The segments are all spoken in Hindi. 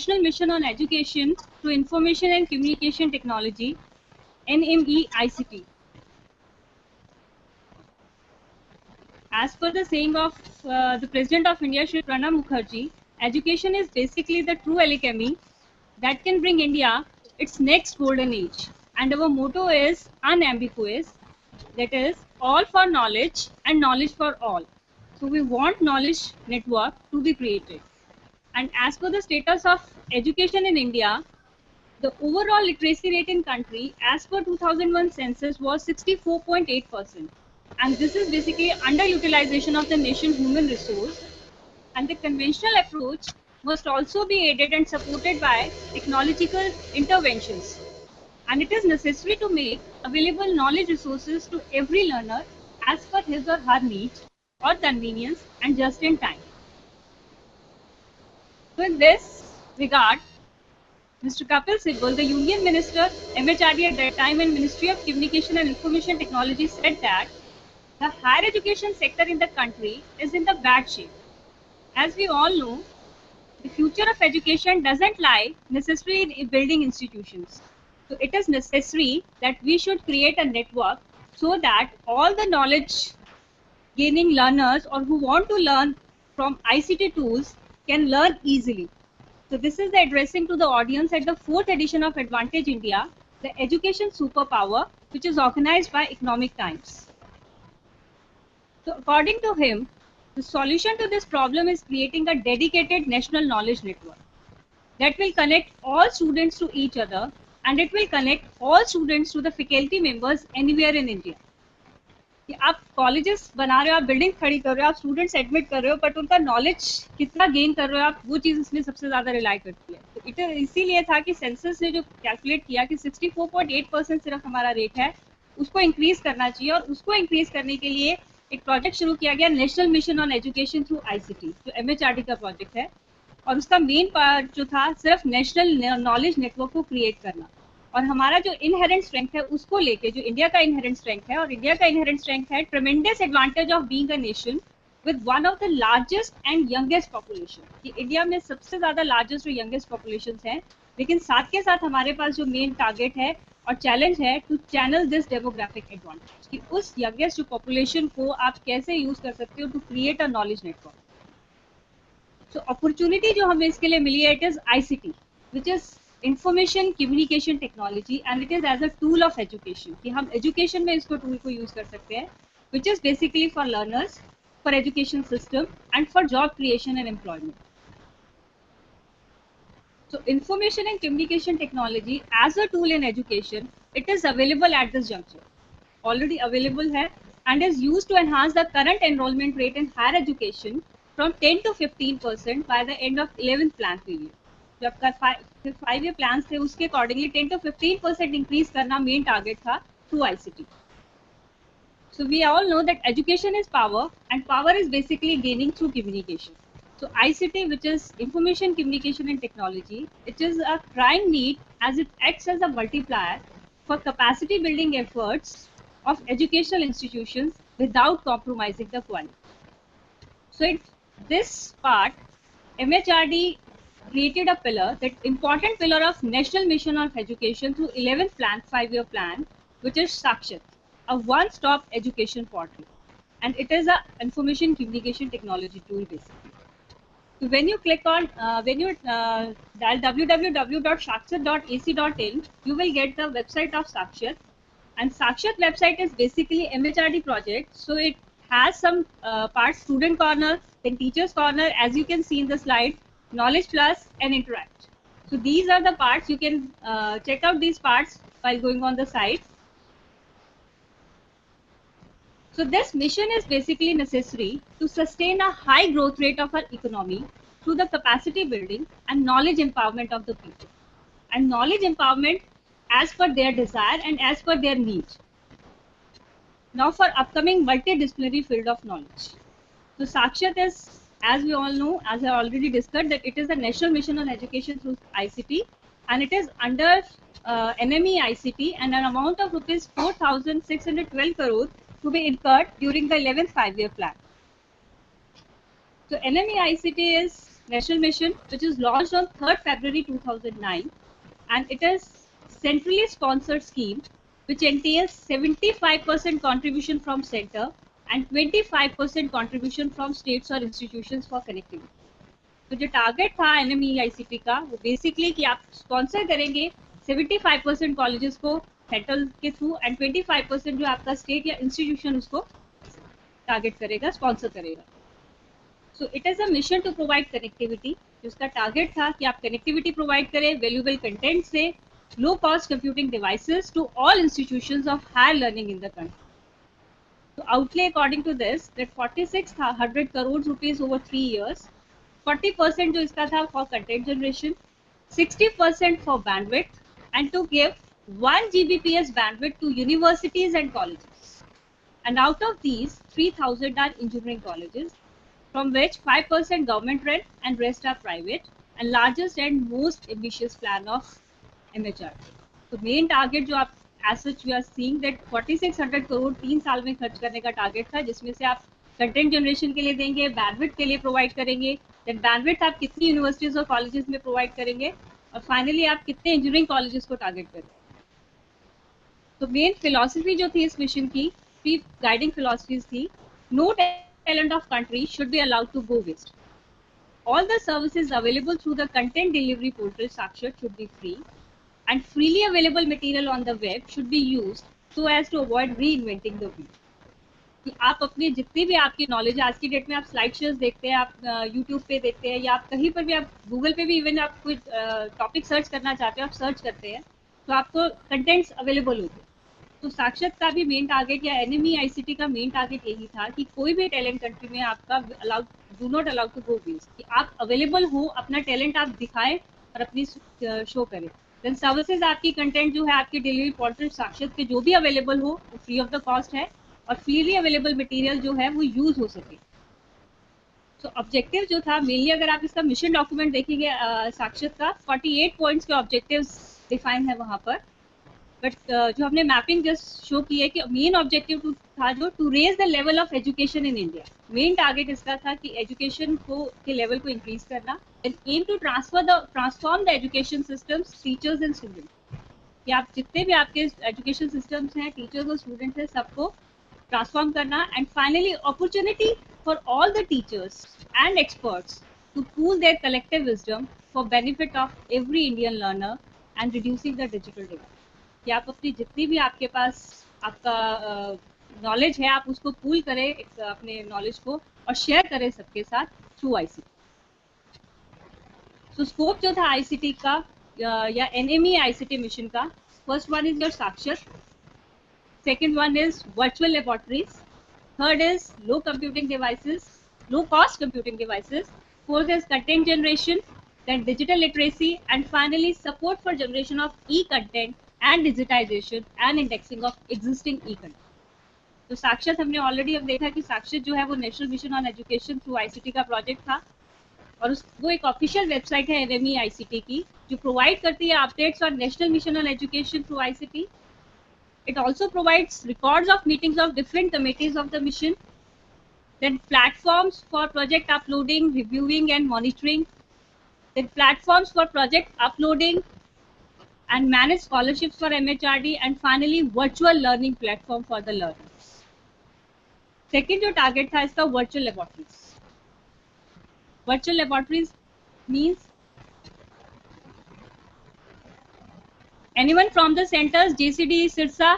National Mission on Education through Information and Communication Technology, NME-ICT. As per the saying of the President of India, Shri Pranab Mukherjee, education is basically the true alchemy that can bring India its next golden age. And our motto is unambiguous, that is, all for knowledge and knowledge for all. So we want knowledge network to be created. And as per the status of education in India, the overall literacy rate in country as per 2001 census was 64.8%. And this is basically underutilization of the nation's human resource. And the conventional approach must also be aided and supported by technological interventions. And it is necessary to make available knowledge resources to every learner as per his or her needs or convenience and just in time. So in this regard, Mr. Kapil Sibal, the Union Minister, MHRD at that time and Ministry of Communication and Information Technology said that the higher education sector in the country is in the bad shape. As we all know, the future of education doesn't lie necessarily in building institutions. So it is necessary that we should create a network so that all the knowledge gaining learners or who want to learn from ICT tools can learn easily. So this is the addressing to the audience at the 4th edition of Advantage India, the education superpower, which is organized by Economic Times. So according to him, the solution to this problem is creating a dedicated national knowledge network that will connect all students to each other, and it will connect all students to the faculty members anywhere in India. कि आप कॉलेजेस बना रहे हो, आप बिल्डिंग खड़ी कर रहे हो, आप स्टूडेंट्स एडमिट कर रहे हो, बट उनका नॉलेज कितना गेन कर रहे हो आप, वो चीज़ इसमें सबसे ज़्यादा रिलाई करती है. तो इट इसीलिए था कि सेंसस ने जो कैलकुलेट किया कि 64.8% सिर्फ हमारा रेट है, उसको इंक्रीज करना चाहिए. और उसको इंक्रीज करने के लिए एक प्रोजेक्ट शुरू किया गया, national mission on education through ICT, जो MHRD का प्रोजेक्ट है. और उसका मेन पार्ट जो था सिर्फ नेशनल नॉलेज नेटवर्क को क्रिएट करना. और हमारा जो इनहेरेंट स्ट्रेंथ है उसको लेके, जो इंडिया का इनहेरेंट स्ट्रेंथ है, और इंडिया का इनहेरेंट स्ट्रेंथ है ट्रेमेंडस advantage of being a nation with one of the largest and youngest population. कि इंडिया में सबसे ज्यादा लार्जेस्ट और यंगेस्ट पॉपुलेशन हैं, लेकिन साथ के साथ हमारे पास जो मेन टारगेट है और चैलेंज है to channel this demographic advantage, कि उस यंगेस्ट जो पॉपुलेशन को आप कैसे यूज कर सकते हो to create a knowledge network. So opportunity जो हमें इसके लिए मिली है, it is ICT, which is information communication technology, and it is as a tool of education, कि हम एजुकेशन में इसको टूल को यूज कर सकते हैं, which is basically for learners, for education system and for job creation and employment. So information and communication technology as a tool in education, it is available at this juncture, already available hai, and is used to enhance the current enrollment rate in higher education from 10 to 15% by the end of 11th plan period. जो आपका 5-year plans थे उसके accordingly 10 to 15% increase करना main target था through ICT. So we all know that education is power, and power is basically gaining through communication. So ICT, which is information communication and technology, it is a crying need as it acts as a multiplier for capacity building efforts of educational institutions without compromising the quality. So in this part, MHRD created a pillar, that important pillar of National Mission on Education through 11th plan, 5-year plan, which is Sakshat, a one-stop education portal, and it is a information communication technology tool basically. So when you click on, when you dial www.sakshat.ac.in, you will get the website of Sakshat, and Sakshat website is basically MHRD project. So it has some parts, student corner, then teachers corner, as you can see in the slide, knowledge plus and interact. So these are the parts. You can check out these parts while going on the site. So this mission is basically necessary to sustain a high growth rate of our economy through the capacity building and knowledge empowerment of the people, and knowledge empowerment as per their desire and as per their needs. Now for upcoming multidisciplinary field of knowledge. So Sakshat is, as we all know, as I already discussed, that it is a national mission on education through ICT, and it is under NME-ICT, and an amount of rupees 4,612 crore to be incurred during the 11th 5-year plan. So NME-ICT is national mission, which is launched on 3rd February 2009, and it is centrally sponsored scheme which entails 75% contribution from center and 25% contribution from states or institutions for connectivity. तो जो टारगेट था NMEICT का वो बेसिकली कि आप स्पॉन्सर करेंगे 75% कॉलेजेस को सेंट्रल के थ्रू एंड 25% जो आपका स्टेट या इंस्टीट्यूशन उसको टारगेट करेगा, स्पॉन्सर करेगा. So it is a mission to provide connectivity. जिसका टारगेट था कि आप कनेक्टिविटी प्रोवाइड करें वैल्यूएबल कंटेंट से low cost computing devices to all institutions of higher learning in the country. तो outlay according to this that 4600 crores rupees over 3 years. 40% जो इसका था for content generation, 60% for bandwidth, and to give 1 Gbps bandwidth to universities and colleges. And out of these, 3,000 are engineering colleges, from which 5% government run and rest are private, and largest and most ambitious plan of MHRD. So main target जो आप as such we are seeing that 4600 crore 3 साल में खर्च करने का टारगेट था, जिसमें से आप कंटेंट जनरेशन के लिए देंगे, बैंडविड्थ के लिए प्रोवाइड करेंगे, देन बैंडविड्थ आप कितनी यूनिवर्सिटीज और कॉलेजेस में प्रोवाइड करेंगे, और फाइनली आप कितने इंजीनियरिंग कॉलेजेस को टारगेट करेंगे. तो मेन फिलॉसफी जो थी इस मिशन की, 3 गाइडिंग फिलॉसफीज थी. No talent of country should be allowed to go waste. All the services available through the content delivery portal Sakshat should be free, and freely available material on the web should be used so as to avoid reinventing the wheel. कि आप अपने जितनी भी आपकी नॉलेज है, आज की डेट में आप स्लाइड शेयर्स देखते हैं, आप यूट्यूब पे देखते हैं, या आप कहीं पर भी, आप गूगल पे भी इवन आप कोई टॉपिक सर्च करना चाहते हो, आप सर्च करते हैं तो आपको कंटेंट्स अवेलेबल होते हैं. तो साक्षात का भी मेन टारगेट या NMEICT का मेन टारगेट यही था कि कोई भी टैलेंट कंट्री में आपका do not allowed to go waste, कि आप अवेलेबल हो, अपना टैलेंट आप दिखाएं और अपनी शो करें. देन सर्विसेज आपकी कंटेंट जो है आपकी डिलीवरी पोर्टल साक्षात के जो भी अवेलेबल हो वो फ्री ऑफ द कॉस्ट है, और फ्रीली अवेलेबल मटेरियल जो है वो यूज हो सके. तो ऑब्जेक्टिव जो था मेनली, अगर आप इसका मिशन डॉक्यूमेंट देखेंगे साक्षात का, 48 पॉइंट्स के ऑब्जेक्टिव्स डिफाइन है वहाँ पर. बट जो हमने मैपिंग जस्ट शो की है कि मेन ऑब्जेक्टिव था जो to raise the level of education in India. Main target इसका था कि एजुकेशन को के लेवल को इंक्रीज करना, and aim to transform the education systems, teachers and students. कि आप जितने भी आपके एजुकेशन सिस्टम्स हैं, टीचर्स और स्टूडेंट्स हैं, सबको ट्रांसफॉर्म करना. And finally opportunity for all the teachers and experts to pool their collective wisdom for benefit of every Indian learner and reducing the digital divide. कि आप अपनी जितनी भी आपके पास आपका नॉलेज है, आप उसको पूल करें अपने नॉलेज को और शेयर करें सबके साथ थ्रू ICT. सो स्कोप जो था ICT का या NMEICT मिशन का, फर्स्ट वन इज योर साक्षात, second one is virtual laboratories, third is low computing devices, low cost computing devices, fourth is content generation, then digital literacy, and finally support for generation of e-content and digitization and indexing of existing e-content. तो साक्षात हमने ऑलरेडी अब देखा कि साक्षात जो है वो national mission on education through ICT का प्रोजेक्ट था, और वो एक ऑफिशियल वेबसाइट है NMEICT की जो प्रोवाइड करती है updates on national mission on education through ICT. It also provides records of meetings of different committees of the mission, then platforms for project uploading, reviewing and monitoring, then platforms for project uploading and manage scholarships for MHRD, and finally virtual learning platform for the learners. Second जो target था इसका virtual laboratories. Virtual laboratories means anyone from the centers JCD, Sirsa,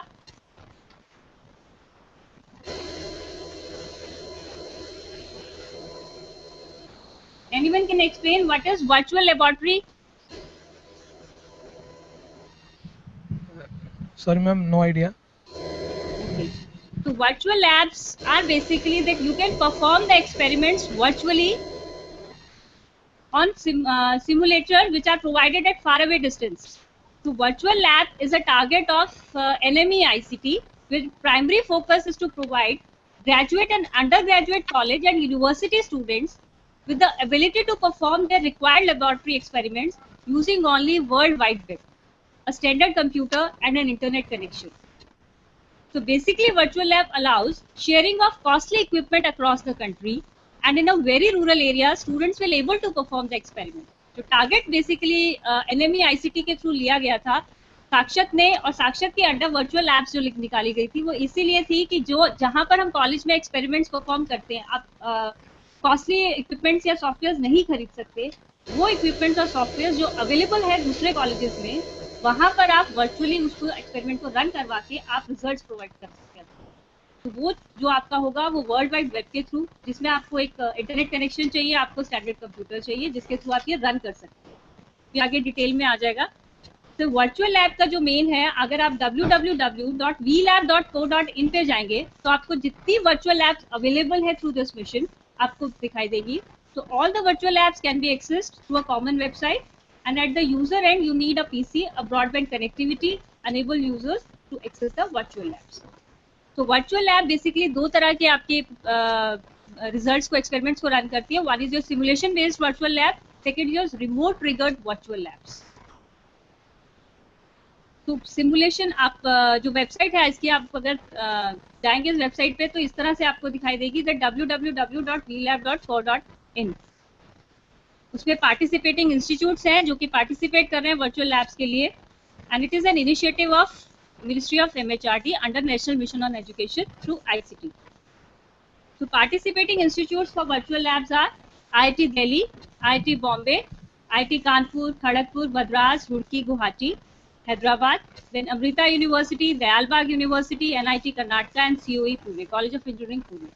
anyone can explain what is virtual laboratory? Sorry ma'am, no idea. Okay. So virtual labs are basically that you can perform the experiments virtually on simulator which are provided at far away distance. So virtual lab is a target of NMEICT, which primary focus is to provide graduate and undergraduate college and university students with the ability to perform their required laboratory experiments using only World Wide Web, a standard computer and an internet connection. So basically virtual lab allows sharing of costly equipment across the country and in a very rural area students will able to perform the experiment. जो टारगेट बेसिकली एनएमई आईसीटी के थ्रू लिया गया था साक्षत ने, और साक्षत के अंडर वर्चुअल लैब्स जो निकाली गई थी वो इसीलिए थी कि जो जहां पर हम कॉलेज में एक्सपेरिमेंट्स परफॉर्म करते हैं, आप कॉस्टली इक्विपमेंट्स या सॉफ्टवेयर नहीं खरीद सकते, वो इक्विपमेंट्स और सॉफ्टवेयर जो अवेलेबल है दूसरे कॉलेजेस में, वहां पर आप वर्चुअली उसको एक्सपेरिमेंट को रन करवा के आप रिजल्ट्स प्रोवाइड कर सकते हैं। तो वो जो आपका होगा वो वर्ल्ड वाइड वेब के थ्रू, जिसमें आपको एक इंटरनेट कनेक्शन चाहिए, आपको स्टैंडर्ड कंप्यूटर चाहिए जिसके थ्रू आप ये रन कर सकते हैं। ये आगे डिटेल में आ जाएगा। तो वर्चुअल लैब का जो मेन है, अगर आप www.vlab.co.in पे जाएंगे तो आपको जितनी वर्चुअल लैब्स अवेलेबल है थ्रू दिस मिशन आपको दिखाई देगी। So all the virtual labs can be accessed through a common website, and at the user end you need a PC, a broadband connectivity, enable users to access the virtual labs. So virtual lab basically दो तरह के आपके results को experiments को run करती है. One is your simulation based virtual lab, second is your remote triggered virtual labs. तो सिमुलेशन आप जो वेबसाइट है इसकी, आप अगर जाएंगे इस वेबसाइट पे तो इस तरह से आपको दिखाई देगी www.vlab.co.in। उसमें पार्टिसिपेटिंग इंस्टीट्यूट्स हैं जो कि पार्टिसिपेट कर रहे हैं वर्चुअल लैब्स के लिए, and it is an initiative of ministry of MHRD under national mission on education through ICT. So participating institutes for virtual labs are IIT Delhi, IIT Bombay, IIT Kanpur, Kharagpur, Madras, Roorkee, Guwahati, Hyderabad, then Amrita University, Dayalbag University, NIT Karnataka and COE Pune, College of Engineering Pune।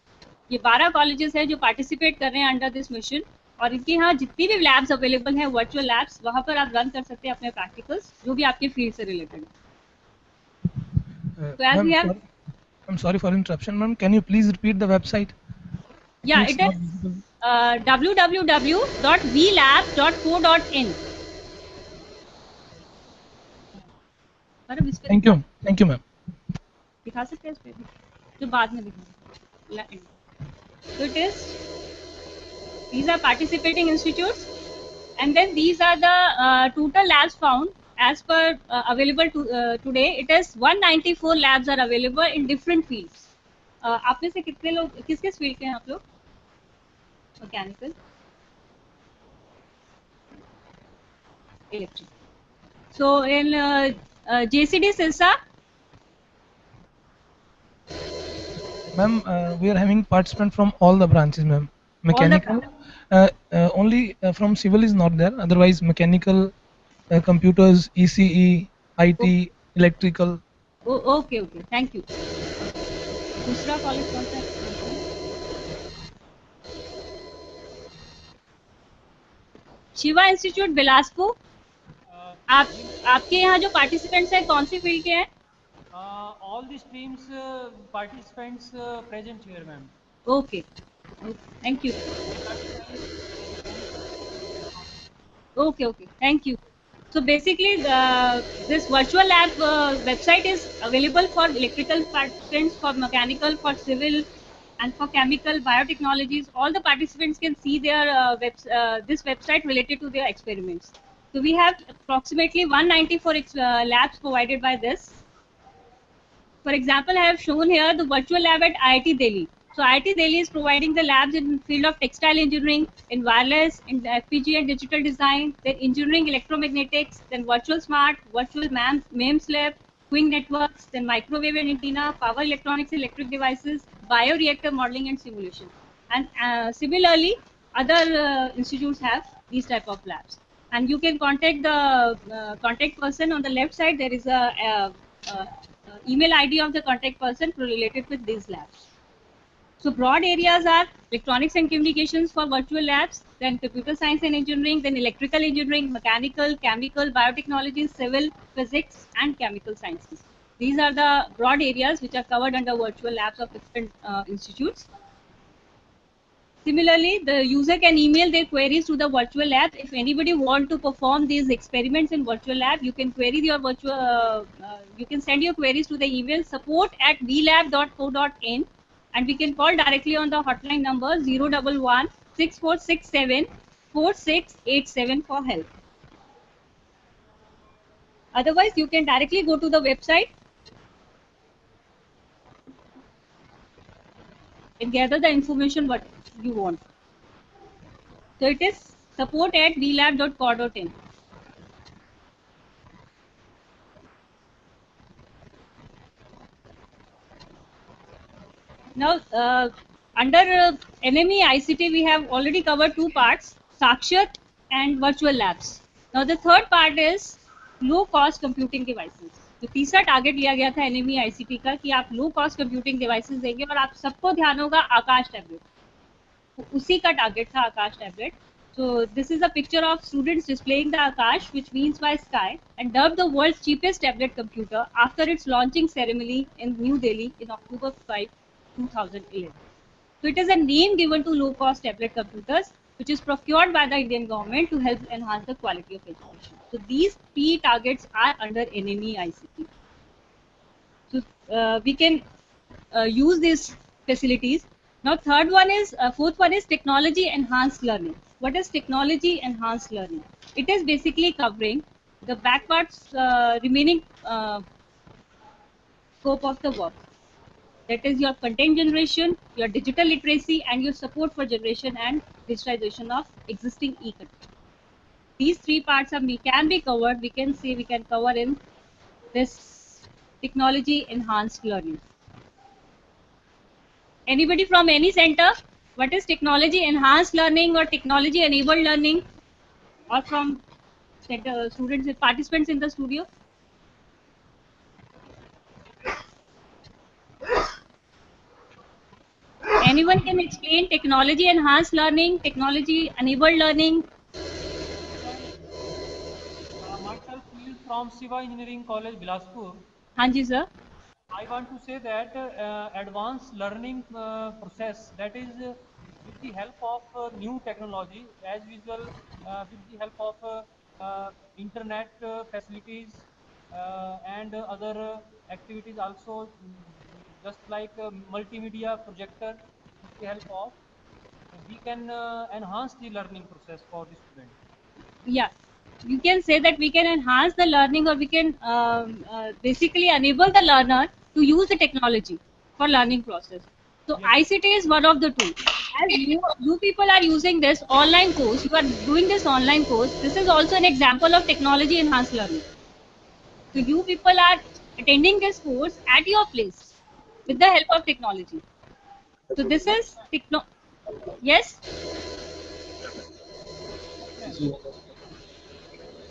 ये 12 कॉलेजेस हैं जो पार्टिसिपेट कर रहे हैं अंडर दिस मिशन, और इनके यहाँ जितनी भी लैब्स अवेलेबल हैं वर्चुअल लैब्स, वहाँ पर आप रन कर सकते हैं अपने प्रैक्टिकल्स जो भी आपके फील्ड से रिलेटेड है। So as we have, I'm sorry for interruption, ma'am. Can you please repeat the website? Yeah, it is www.vlab.co.in। Thank you, ma'am. दिखा सकते हैं इस पे भी, जो बाद में दिखाएंगे। So it is, these are participating institutes, and then these are the total labs found as per available today. It is 194 labs are available in different fields. आप में से कितने लोग किस किस फील्ड के हैं आप लोग? Mechanical, electric. So in JCD Silsa, Ma'am, we are having participants from all the branches, ma'am. Mechanical, only from civil is not there. Otherwise, mechanical, computers, ECE, IT, electrical. Oh, okay, thank you. दूसरा कॉलेज कौन सा है? शिवा इंस्टीट्यूट बिलासपुर। आपके यहाँ जो पार्टिसिपेंट्स हैं कौन सी फील्ड के हैं? All the streams participants present here, ma'am. Okay, thank you. Okay, thank you. So basically this virtual lab website is available for electrical participants, for mechanical, for civil, and for chemical, biotechnologies. All the participants can see their this website related to their experiments. So we have approximately 194 labs provided by this. For example, I have shown here the virtual lab at IIT Delhi. So IIT Delhi is providing the labs in the field of textile engineering, in wireless, in FPGA and digital design, then engineering electromagnetics, then virtual smart, virtual MEMS lab, Quing networks, then microwave and antenna, power electronics, electric devices, bioreactor modeling and simulation. And similarly, other institutes have these type of labs. And you can contact the contact person on the left side. There is a email ID of the contact person related with these labs. So broad areas are electronics and communications for virtual labs, then computer science and engineering, then electrical engineering, mechanical, chemical, biotechnology, civil, physics, and chemical sciences. These are the broad areas which are covered under virtual labs of different institutes. Similarly, the user can email their queries to the virtual lab. If anybody want to perform these experiments in virtual lab, you can query your you can send your queries to the email support@vlab.co.in, and we can call directly on the hotline number 011 6467 4687 for help. Otherwise, you can directly go to the website and gather the information what you want. So it is support@vlab.co.in. Now, under NME ICT, we have already covered two parts, Sakshat and virtual labs. Now, the third part is low cost computing devices. तो तीसरा टारगेट लिया गया था NME ICT का कि आप लो कॉस्ट कंप्यूटिंग डिवाइसेस देंगे और आप सबको ध्यान होगा आकाश टैबलेट, तो उसी का टारगेट था आकाश tablet. So this is a picture of students displaying the Akash, which means by sky, and dubbed the world's cheapest tablet computer after its launching ceremony in New Delhi in October 5, 2011. So it is a name given to low-cost tablet computers, which is procured by the Indian government to help enhance the quality of education. So these three targets are under NME ICT. So we can use these facilities. Now fourth one is technology enhanced learning. What is technology enhanced learning? It is basically covering the backwards remaining scope of the work. That is your content generation, your digital literacy, and your support for generation and digitalization of existing e-content. These three parts can be covered. We can say we can cover in this technology enhanced learning. Anybody from any center? What is technology enhanced learning or technology enabled learning? Or from center, students, participants in the studio? Anyone can explain technology enhanced learning, technology enabled learning? Myself, from Siva Engineering College, Bilaspur. Hanji sir. I want to say that advanced learning process, that is with the help of new technology, as usual, with the help of internet facilities and other activities also, just like multimedia projector, with the help of, we can enhance the learning process for the student. Yeah, you can say that we can enhance the learning, or we can basically enable the learner to use the technology for learning process. So yes. ICT is one of the two. As you people are using this online course, you are doing this online course, this is also an example of technology enhanced learning. So you people are attending this course at your place with the help of technology. So this is yes.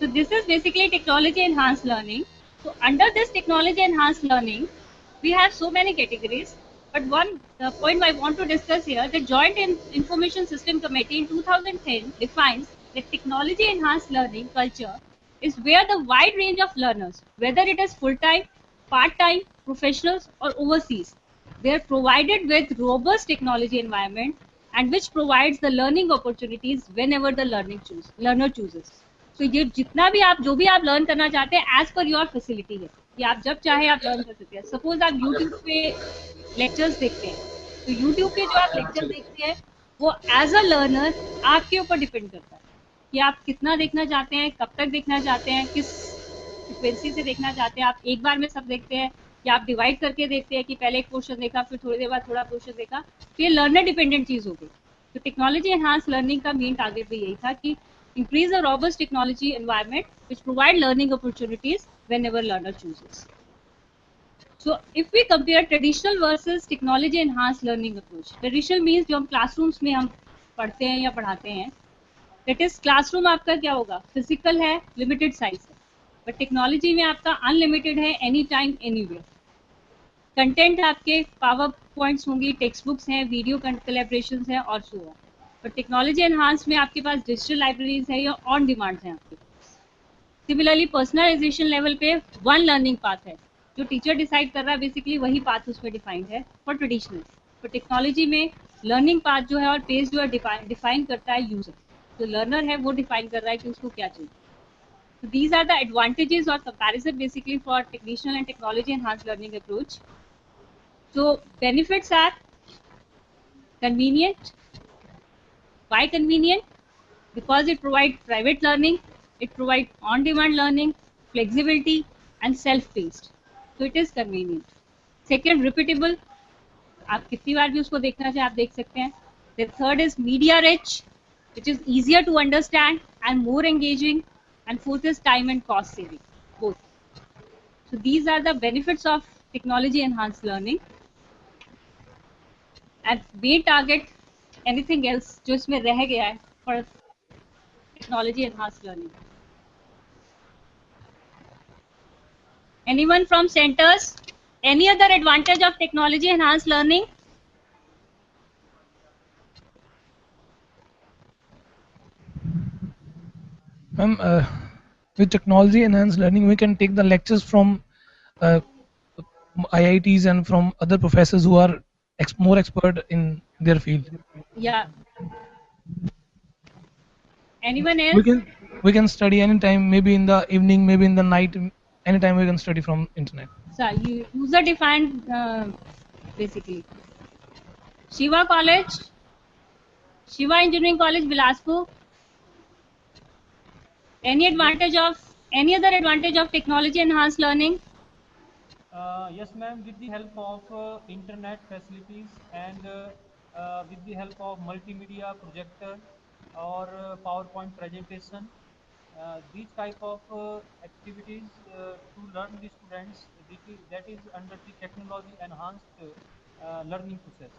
So this is basically technology enhanced learning. So under this technology enhanced learning, we have so many categories. But one point I want to discuss here, the Joint Information System Committee in 2010 defines that technology enhanced learning culture is where the wide range of learners, whether it is full-time, part-time, professionals or overseas, they are provided with robust technology environment and which provides the learning opportunities whenever the learner chooses. तो ये जितना भी आप जो भी आप लर्न करना चाहते हैं एज पर योर फैसिलिटी है, कि आप जब चाहे आप लर्न कर सकते हैं. सपोज आप यूट्यूब पे लेक्चर्स देखते हैं, तो यूट्यूब पे जो आप लेक्चर देखते हैं वो एज अ लर्नर आपके ऊपर डिपेंड करता है कि आप कितना देखना चाहते हैं, कब तक देखना चाहते हैं, किस फ्रिक्वेंसी से देखना चाहते हैं. आप एक बार में सब देखते हैं या आप डिवाइड करके देखते हैं कि पहले एक पोर्शन देखा फिर थोड़ी देर बाद थोड़ा पोर्शन देखा, तो ये लर्नर डिपेंडेंट चीज हो गई. तो टेक्नोलॉजी एनहांस लर्निंग का मेन टारगेट भी यही था कि increase a robust technology environment which provide learning opportunities whenever learner chooses. So if we compare traditional versus technology enhanced learning approach, traditional means जो हम classrooms में हम पढ़ते हैं या पढ़ाते हैं, that is classroom आपका क्या होगा, physical है, limited size है, but technology में आपका unlimited है, anytime anywhere. Content आपके power points होंगी, textbooks हैं, video collaborations हैं और so on. पर टेक्नोलॉजी एनहांस में आपके पास डिजिटल लाइब्रेरीज है या ऑन डिमांड है आपके पास. सिमिलरली पर्सनलाइजेशन लेवल पे वन लर्निंग पाथ है, जो टीचर डिसाइड कर रहा है, बेसिकली वही पाथ उसमें डिफाइंड है फॉर ट्रेडिशनल. पर टेक्नोलॉजी में लर्निंग पाथ जो है और पेज जो है डिफाइन करता है यूजर, जो लर्नर है वो डिफाइन कर रहा है कि उसको क्या चाहिए. So these are the advantages or comparison basically for traditional and technology enhanced learning approach. So benefits are convenient. Why convenient? Because it provides private learning, it provides on-demand learning, flexibility, and self-paced. So it is convenient. Second, repeatable. आप कितनी बार भी उसको देखना चाहे आप देख सकते हैं. The third is media rich. which is easier to understand and more engaging, and fourth is time and cost saving, both. So these are the benefits of technology enhanced learning. And we target anything else जो इसमें रह गया है for technology enhanced learning. Anyone from centers? Any other advantage of technology enhanced learning? Ma'am, with technology enhanced learning, we can take the lectures from uh, IITs and from other professors who are more expert in their field. Yeah. Anyone We else? can we can study anytime, maybe in the evening, maybe in the night, anytime we can study from internet. So user defined basically. Shiva College, Shiva Engineering College, Bilaspur. Any other advantage of technology enhanced learning? Yes, ma'am, with the help of internet facilities and with the help of multimedia projector or PowerPoint presentation, these type of activities to learn the students, that is under the technology enhanced learning process.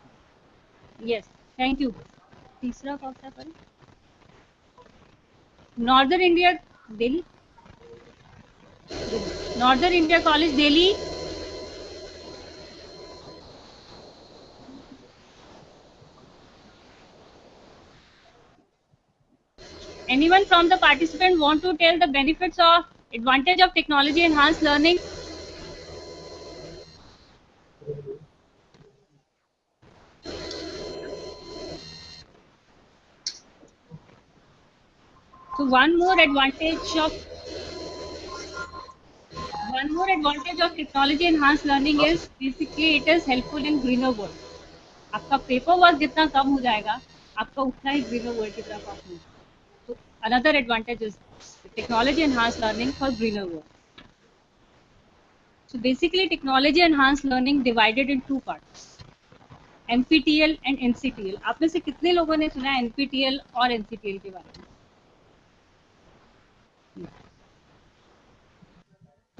Yes, thank you. तीसरा कौन सा पढ़े? Northern India, Delhi. Northern India College, Delhi. Anyone from the participant want to tell the benefits of advantage of technology enhanced learning? So one more advantage of technology enhanced learning is basically it is helpful in greener world. आपका पेपर वर्क जितना कम हो जाएगा, आपका उतना ही ग्रीनर वर्ल्ड की तरफ आप move. So another advantage is technology enhanced learning for greener world. So basically technology enhanced learning divided in two parts. NPTEL and NCTEL. आप में से कितने लोगों ने सुना है NPTEL और NCTEL के बारे में?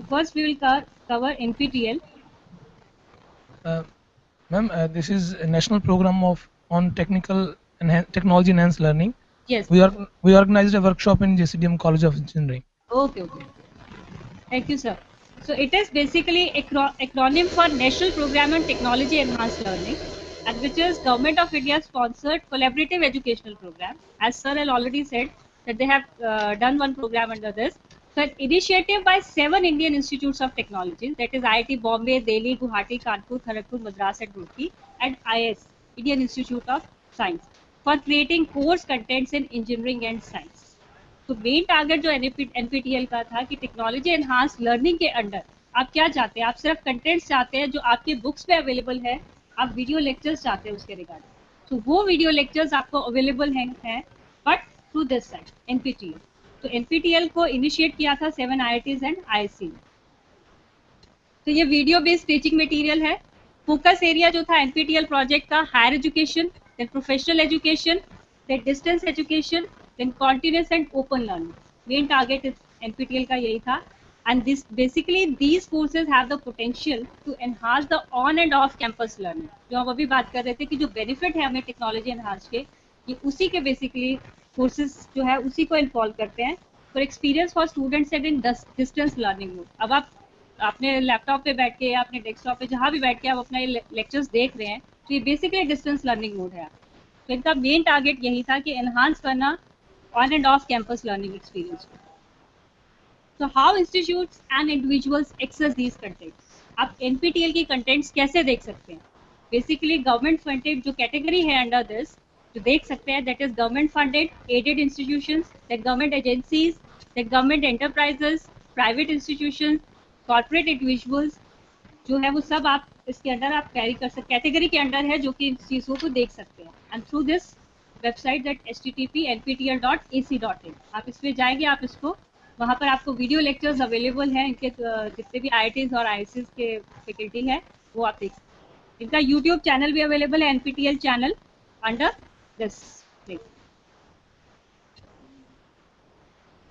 First we will cover NPTEL. Ma'am, this is a national program on technology enhanced learning. Yes. We organized a workshop in JCDM College of Engineering. Okay. Thank you, sir. So it is basically acronym for National Program on Technology Enhanced Learning, and which is Government of India sponsored collaborative educational program. As sir had already said that they have done one program under this. So an initiative by 7 Indian institutes of technology, that is IIT Bombay, Delhi, Guwahati, Kanpur, Kharagpur, Madras and Roorkee, and IS, Indian Institute of Science, for creating course contents in engineering and science. तो मेन टारगेट जो एनपीटीएल का था कि टेक्नोलॉजी एनहांस लर्निंग के अंडर आप क्या चाहते हैं, आप सिर्फ कंटेंट्स चाहते हैं जो आपके बुक्स पे अवेलेबल है, आप वीडियो लेक्चर्स चाहते हैं उसके रिगार्डिंग, तो वो वीडियो लेक्चर्स आपको अवेलेबल हैं but through this site NPTEL. तो एनपीटीएल को इनिशिएट किया था 7 IITs एंड आईएससी. तो ये वीडियो बेस्ड टीचिंग मटेरियल है. फोकस एरिया जो था एनपीटीएल प्रोजेक्ट का higher education, then professional education, then distance education, then continuous and open learning. Main target is NPTEL का यही था. And this basically these courses have the potential to enhance the on and off campus learning. जो हम अभी बात कर रहे थे कि जो benefit है हमें technology enhance के, ये उसी के basically courses जो है उसी को involve करते हैं. For experience for students and in distance learning mode. अब आप अपने लैपटॉप पे बैठ के या अपने डेस्कटॉप पे जहाँ भी बैठ के आप अपना ये लेक्चर्स देख रहे हैं, तो ये बेसिकली डिस्टेंस लर्निंग मोड है. तो इनका मेन टारगेट यही था कि एनहांस करना on and off campus learning experience. So how institutes and individuals access these contents? आप NPTEL की contents कैसे देख सकते हैं? Basically government funded जो category है under this जो देख सकते हैं, that is government funded, aided institutions, then government agencies, then government enterprises, private institutions, corporate individuals, जो है वो सब आप इसके अंडर आप कैरी कर सकते, कैटेगरी के अंडर है जो कि इन चीज़ों को देख सकते हैं. And through this website that http://nptel.ac.in आप इस पर जाएंगे, आप इसको वहाँ पर आपको वीडियो लेक्चर्स अवेलेबल हैं इनके जितने भी IITs और IISc के फैकल्टी है वो आप देख सकते हैं. इनका यूट्यूब चैनल भी अवेलेबल है, NPTEL channel under this link.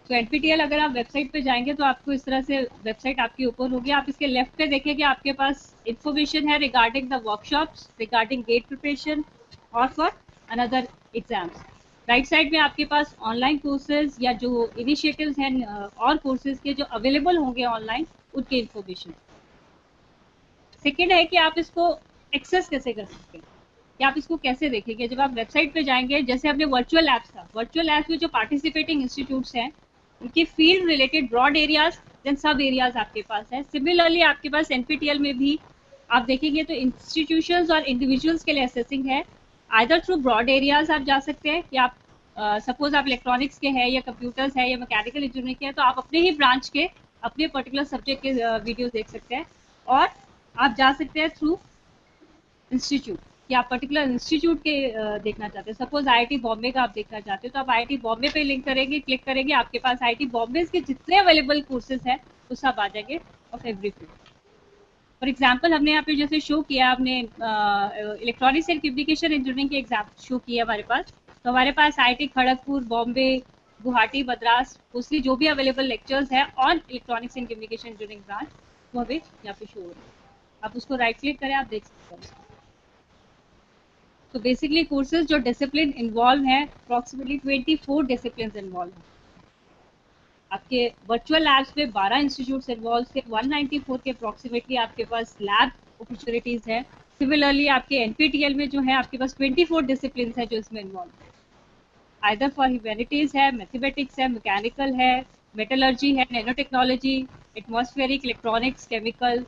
तो NPTEL अगर आप वेबसाइट पे जाएंगे तो आपको इस तरह से वेबसाइट आपकी ओपन होगी। आप इसके लेफ्ट पे देखेंगे आपके पास इंफॉर्मेशन है regarding the workshops, regarding GATE preparation और for another exams. Right side में आपके पास ऑनलाइन कोर्सेज या जो इनिशिएटिव्स हैं और कोर्सेज के जो अवेलेबल होंगे ऑनलाइन उनके इंफॉर्मेशन। सेकेंड है कि आप इसको एक्सेस कैसे कर सकते हैं कि आप इसको कैसे देखेंगे। जब आप वेबसाइट पे जाएंगे, जैसे हमने वर्चुअल लैब्स था, वर्चुअल लैब्स में जो पार्टिसिपेटिंग इंस्टीट्यूट्स हैं उनके field related broad areas then sub areas आपके पास है। सिमिलरली आपके पास NPTEL में भी आप देखेंगे तो इंस्टीट्यूशंस और इंडिविजुअल्स के लिए असेसिंग है। आइदर थ्रू ब्रॉड एरियाज आप जा सकते हैं कि आप सपोज आप इलेक्ट्रॉनिक्स के हैं या कंप्यूटर्स है या मैकेनिकल इंजीनियरिंग के हैं तो आप अपने ही ब्रांच के अपने पर्टिकुलर सब्जेक्ट के वीडियोस देख सकते हैं। और आप जा सकते हैं थ्रू इंस्टीट्यूट कि आप पर्टिकुलर इंस्टीट्यूट के देखना चाहते हैं। सपोज IIT बॉम्बे का आप देखना चाहते हो तो आप IIT बॉम्बे पे लिंक करेंगे, क्लिक करेंगे, आपके पास IIT बॉम्बे के जितने अवेलेबल कोर्सेज हैं वो सब आ जाएंगे of every field. For example हमने यहाँ पे जैसे शो किया, आपने इलेक्ट्रॉनिक्स एंड कम्युनिकेशन इंजीनियरिंग के एग्जाम शो किया हमारे पास, तो हमारे पास IIT खड़गपुर, बॉम्बे, गुवाहाटी, मद्रास, मोस्टली जो भी अवेलेबल लेक्चर्स हैं on electronics and communication engineering branch वो अभी यहाँ पे शो हो रहे हैं। आप उसको राइट क्लिक करें, आप देख सकते हैं। तो बेसिकली कोर्सेज जो डिसिप्लिन इन्वॉल्व हैं, अप्रॉक्सीमेटली 24 डिसिप्लिन इन्वॉल्व हैं। आपके वर्चुअल लैब्स में 12 इंस्टीट्यूट्स इन्वॉल्व थे, 194 के अप्रॉक्सीमेटली आपके पास लैब अपॉर्चुनिटीज है। सिमिलरली आपके NPTEL में जो है आपके पास 24 डिसिप्लिन है जो इसमें इन्वॉल्व है। आइदर फॉर ह्यूमैनिटीज है, मैथमेटिक्स है, मैकेनिकल है, मेटलर्जी है, nano technology, atmospheric, electronics, chemical,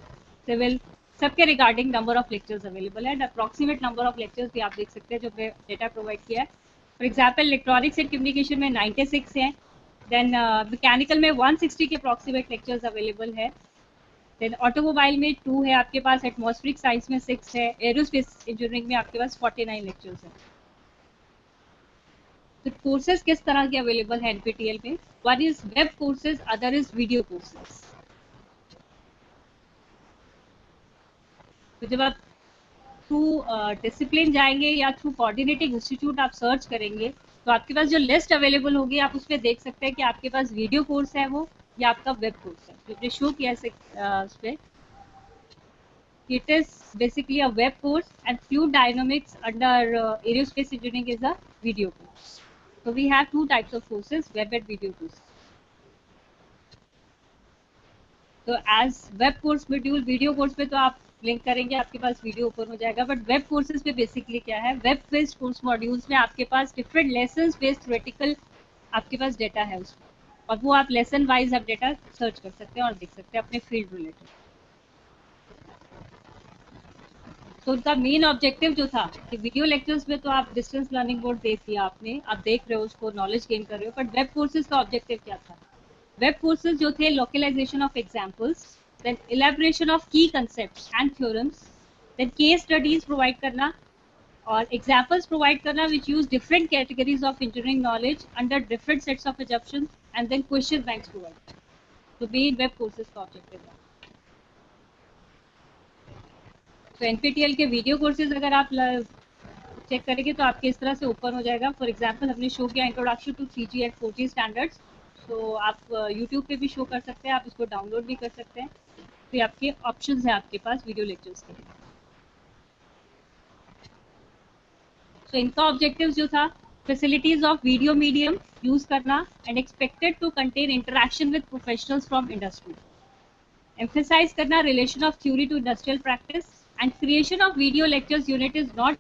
civil, सबके regarding number of lectures available है and approximate number of lectures भी आप देख सकते हैं जो डेटा प्रोवाइड किया है। For example electronics and communication में 96 हैं, देन मैकेनिकल में 160 के अप्रॉक्सीमेट लेक्चर्स अवेलेबल है, देन ऑटोमोबाइल में 2 है आपके पास, एटमॉस्फेरिक साइंस में 6 है, एरोस्पेस इंजीनियरिंग में आपके पास 49 लेक्चर्स हैं। तो कोर्सेज किस तरह के अवेलेबल है NPTEL में? One is web courses, other is video courses. तो जब आप थ्रू डिसिप्लिन जाएंगे या थ्रू कोऑर्डिनेटिंग इंस्टीट्यूट आप सर्च करेंगे तो आपके पास जो लिस्ट अवेलेबल होगी आप उसमें देख सकते हैं कि आपके पास वीडियो कोर्स है वो या आपका वेब कोर्स है। तो हमने शो किया उस पर, it is basically a web course and fluid dynamics under aerospace engineering is a video course. So we have 2 types of courses, web and video courses. तो as web course module, video course पे तो आप लिंक करेंगे आपके पास वीडियो ओपन हो जाएगा, बट वेब कोर्सेज पे बेसिकली क्या है, वेब बेस्ड कोर्स मॉड्यूल्स में आपके पास डिफरेंट लेसन्स बेस्ड थ्योरेटिकल आपके पास डेटा है उसमें, और वो आप लेसन वाइज आप डेटा सर्च कर सकते हैं और देख सकते हैं अपने फील्ड रिलेटेड। तो उनका मेन ऑब्जेक्टिव जो था कि वीडियो लेक्चर्स में तो आप डिस्टेंस लर्निंग बोर्ड दे दिया आपने, आप देख रहे हो उसको, नॉलेज गेन कर रहे हो, बट वेब कोर्सेज का ऑब्जेक्टिव क्या था? वेब कोर्सेज जो थे, localization of examples, then elaboration of key concepts and theorems, then case studies provide करना और एग्जाम्पल्स प्रोवाइड करना which use different categories of engineering knowledge under different sets of assumptions and then question banks provide. तो मेन वेब कोर्सेज का ऑब्जेक्टिव है। तो NPTEL के वीडियो कोर्सेज अगर आप चेक करेंगे तो आपके इस तरह से ओपन हो जाएगा। फॉर एग्जांपल हमने शो किया introduction to 3G and 4G standards, तो आप यूट्यूब पे भी शो कर सकते हैं, आप इसको डाउनलोड भी कर सकते हैं। तो ये आपके ऑप्शंस हैं आपके पास वीडियो लेक्चर्स के लिए। तो इनका ऑब्जेक्टिव जो था, facilities of video medium use करना and expected to contain interaction with professionals from industry, emphasize करना relation of theory to industrial practice and creation of video lectures unit is not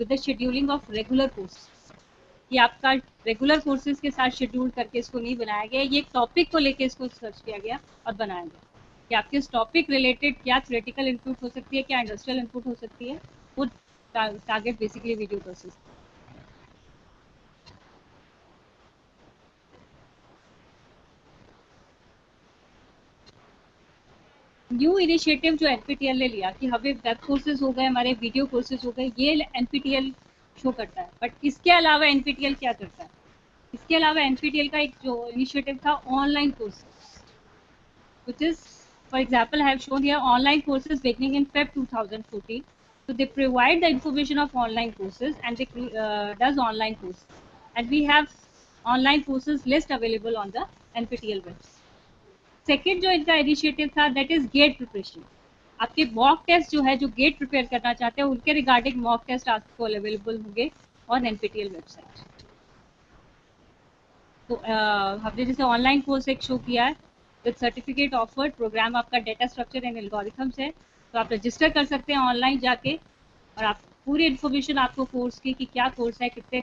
with the scheduling of regular courses। ये आपका रेगुलर कोर्सेज के साथ शेड्यूल करके इसको नहीं बनाया गया, ये एक टॉपिक को लेके इसको सर्च किया गया और बनाया गया कि आपके इस टॉपिक रिलेटेड क्या थ्योरेटिकल इनपुट हो सकती है, क्या इंडस्ट्रियल इनपुट हो सकती है, वो target basically video courses. New initiative जो NPTEL ने लिया कि हमें वेब कोर्सेज हो गए, हमारे वीडियो कोर्सेज हो गए, ये NPTEL शो करता है। बट इसके अलावा NPTEL क्या करता है? इसके अलावा NPTEL का एक जो इनिशिएटिव था online courses, which is for example I have shown here online courses beginning in Feb 2014। So they provide the information of online courses and they does online courses, and we have online courses list available on the NPTEL webs. Second जो इनका इनिशिएटिव था दैट इज गेट प्रिपरेशन। आपके मॉक टेस्ट जो है, जो गेट प्रिपेयर करना चाहते हैं उनके रिगार्डिंग मॉक टेस्ट आपको अवेलेबल होंगे ऑन NPTEL वेबसाइट। तो हमने जैसे ऑनलाइन कोर्स एक शो किया है विद सर्टिफिकेट ऑफर्ड, प्रोग्राम आपका डेटा स्ट्रक्चर एंड एल्गोरिथम्स है, तो आप रजिस्टर कर सकते हैं ऑनलाइन जाके और आप पूरी इन्फॉर्मेशन आपको कोर्स की कि क्या कोर्स है, कितने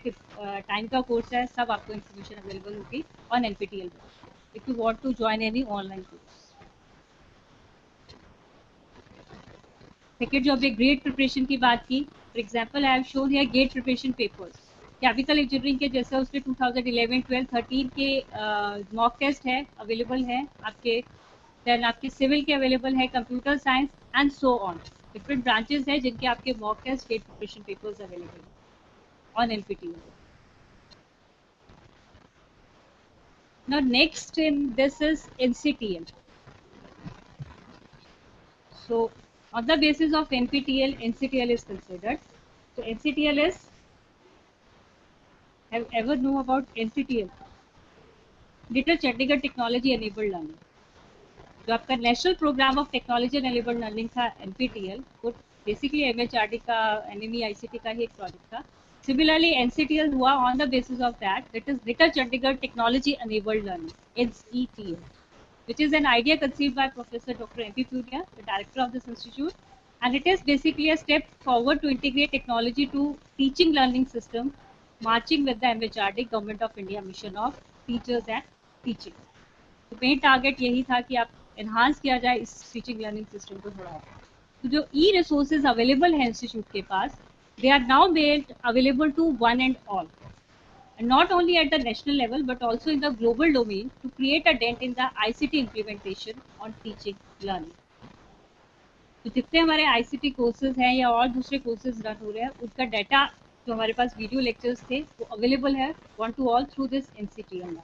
टाइम का कोर्स है, सब आपको इन्फॉर्मेशन अवेलेबल होगी on NPTEL if you want to join any online course. Second जो हमने ग्रेड प्रिपरेशन की बात की, for example I have shown here GATE preparation papers. Chemical engineering के जैसे उसके 2011, 12, 13 के मॉक टेस्ट है अवेलेबल है आपके, देन आपके सिविल के अवेलेबल है, computer science and so on. Different branches हैं जिनके आपके mock test GATE preparation papers available है on NPTEL। Now next in this is NCTL. So on the basis of NPTEL, NCTL is considered. So NCTL is, have ever know about NCTL? Greater Chandigarh Technology Enabled Learning. जो आपका national programme of technology and enabled learning था NPTEL, वो बेसिकली MHRD का NME ICT का ही एक प्रोजेक्ट था। सिमिलरली NCTL हुआ on the basis of that it is greater Chandigarh technology enabled learning NCTL, which is an idea conceived by Professor Dr. M.P. Puria, the director of this institute, and it is basically a step forward to integrate technology to teaching learning system, marching with the MHRD Government of India mission of teachers and teaching. तो मेन टारगेट यही था कि आप एनहांस किया जाए इस टीचिंग लर्निंग सिस्टम को थोड़ा। तो जो ई रिसोर्सेज अवेलेबल है इंस्टीट्यूट के पास, they are now made available to one and all, and not only at the national level but also in the global domain to create a dent in the ICT implementation on teaching learning. तो जितने हमारे ICT कोर्सेज हैं या और दूसरे कोर्सेज रन हो रहे हैं, उनका डाटा जो हमारे पास वीडियो लेक्चर्स थे वो अवेलेबल है one two all through this NCTL.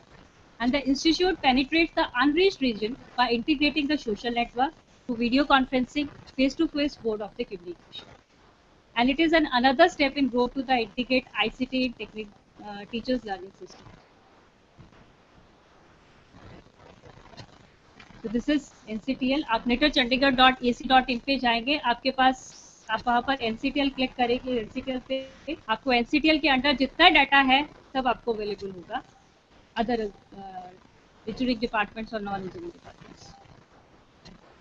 And the institute penetrates the unreached region by integrating the social network to video conferencing, face-to-face mode of the communication. And it is another step in growth to the integrate ICT in teachers learning system. So this is NCTL. आप netterchandigarh.ac.in पे जाएंगे, आपके पास आप वहाँ पर NCTL क्लिक करेंगे, NCTL पे आपको NCTL के अंडर जितना डाटा है सब आपको अवेलेबल होगा, अदर इंजीनियरिंग डिपार्टमेंट्स और non engineering departments.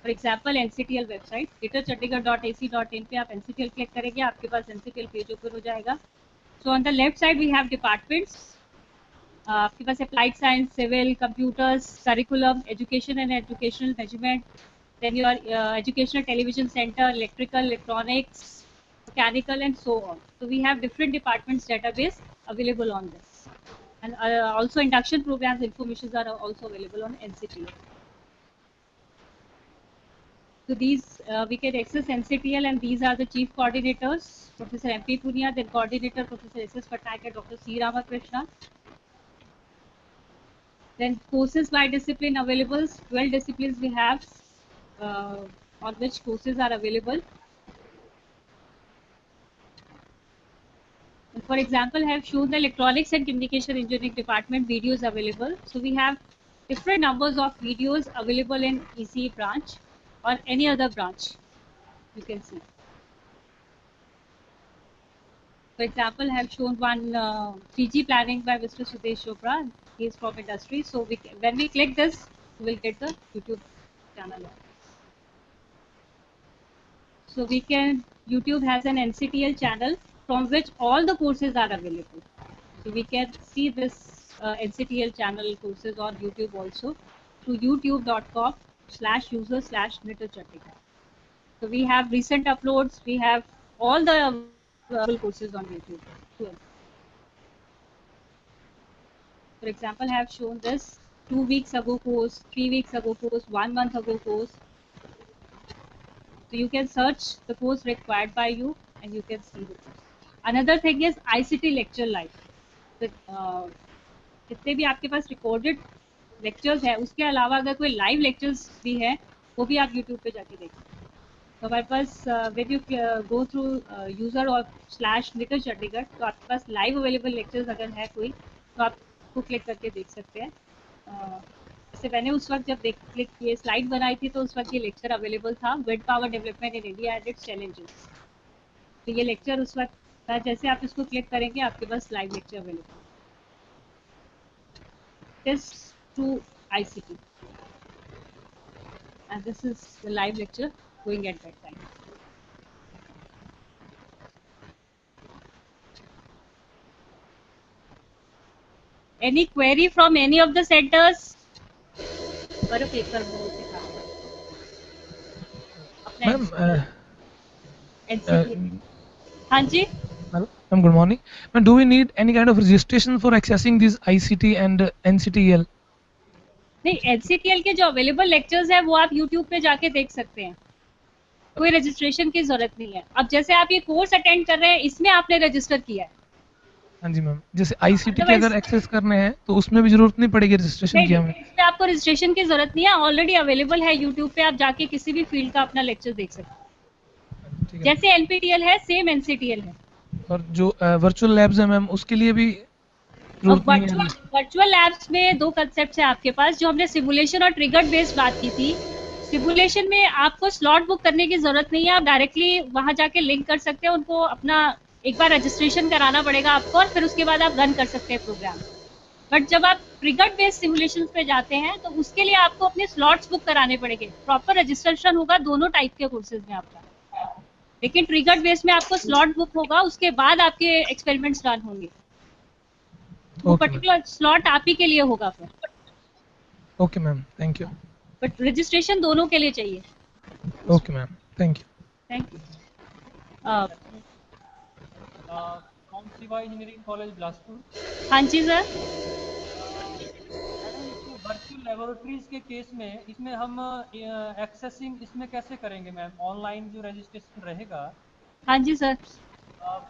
For example NCTL website netterchandigarh.ac.in पे आप NCTL क्लिक करेंगे, आपके पास NCTL पेज ओपन हो जाएगा। So on the left side we have departments, आपके पास applied science, civil, computers, curriculum, education and educational management, then your educational television centre, electrical, electronics, mechanical and so on. So we have different departments database available on this, and also induction programs informations are also available on NCTL. So these we can access NCTL, and these are the chief coordinators, Professor M.P. Punia, then coordinator Professor S.S. Patnaik and Dr. C. Ramakrishna. Then courses by discipline available, 12 disciplines we have on which courses are available. And for example, I have shown the electronics and communication engineering department videos available. So we have different numbers of videos available in ECE branch or any other branch, you can see. For example, I have shown one 3G planning by Mr. Sudesh Chopra. He is from industry. So when we click this, we will get the YouTube channel. So YouTube has an NCTL channel from which all the courses are available. So we can see this NCTL channel courses on YouTube also through youtube.com/user/netterchandigarh. So we have recent uploads. We have all the courses on YouTube. For example, I have shown this 2 weeks ago course, 3 weeks ago course, 1 month ago course. So you can search the course required by you and you can see the course. Another thing is ICT lecture live. जितने भी आपके पास रिकॉर्डेड लेक्चर्स है, उसके अलावा अगर कोई लाइव लेक्चर्स भी है वो भी आप यूट्यूब पे जाके देख सकते हैं. तो हमारे पास when you go through user और /netterchandigarh, तो आपके पास लाइव अवेलेबल लेक्चर्स अगर है कोई तो आप उसको क्लिक करके देख सकते हैं. जैसे मैंने उस वक्त जब क्लिक किए स्लाइड बनाई थी तो उस वक्त ये लेक्चर अवेलेबल था, wind power development in India and it's challenges. तो ये लेक्चर उस वक्त था, जैसे आप इसको क्लिक करेंगे आपके पास live lecture available test to ICT and this is the live lecture going at that time. Any query from any of the centers? पर पेपर वो दिखा मैम हाँ जी ma'am good morning ma'am, do we need any kind of registration for accessing this ICT and NCTEL? नहीं, NCTEL के जो अवेलेबल लेक्चर्स है वो आप YouTube पे जाके देख सकते हैं, कोई रजिस्ट्रेशन की जरूरत नहीं है। अब जैसे आप ये कोर्स अटेंड कर रहे हैं इसमें आपने रजिस्टर किया है। हाँ जी मैम, जैसे ICT के अगर एक्सेस करने हैं तो उसमें भी जरूरत नहीं पड़ेगी रजिस्ट्रेशन की हमें? इसमें आपको रजिस्ट्रेशन की जरूरत नहीं है, ऑलरेडी अवेलेबल है YouTube पे, आप जाके किसी भी फील्ड का अपना लेक्चर देख सकते हैं। जैसे NPTEL है सेम NCTEL है। और जो वर्चुअल लैब्स है मैम उसके लिए भी वर्चुअल लैब्स में दो कंसेप्ट है आपके पास, जो हमने सिमुलेशन और ट्रिगर्ड बेस्ड बात की थी। सिमुलेशन में आपको स्लॉट बुक करने की जरूरत नहीं है, आप डायरेक्टली वहां जाके लिंक कर सकते हैं, उनको अपना एक बार रजिस्ट्रेशन कराना पड़ेगा आपको और फिर उसके बाद आप रन कर सकते हैं प्रोग्राम। बट जब आप ट्रिगर्ड बेस्ड सिमुलेशन पे जाते हैं तो उसके लिए आपको अपने स्लॉट्स बुक कराने पड़ेंगे, प्रॉपर रजिस्ट्रेशन होगा दोनों टाइप के कोर्सेज में आपका, लेकिन ट्रिगर्ड बेस्ड में आपको स्लॉट बुक होगा, उसके बाद आपके एक्सपेरिमेंट्स रन होंगे। वो पर्टिकुलर स्लॉट आप ही के लिए होगा फिर। Okay ma'am, thank you. But registration दोनों के लिए चाहिए। Okay ma'am, thank you. Thank you. From Shiva engineering college Bilaspur. हाँ जी सर। वर्चुअल लेबोरेटरीज के केस में इसमें हम एक्सेसिंग इसमें कैसे करेंगे मैम? ऑनलाइन जो रजिस्ट्रेशन रहेगा। हाँ जी sir.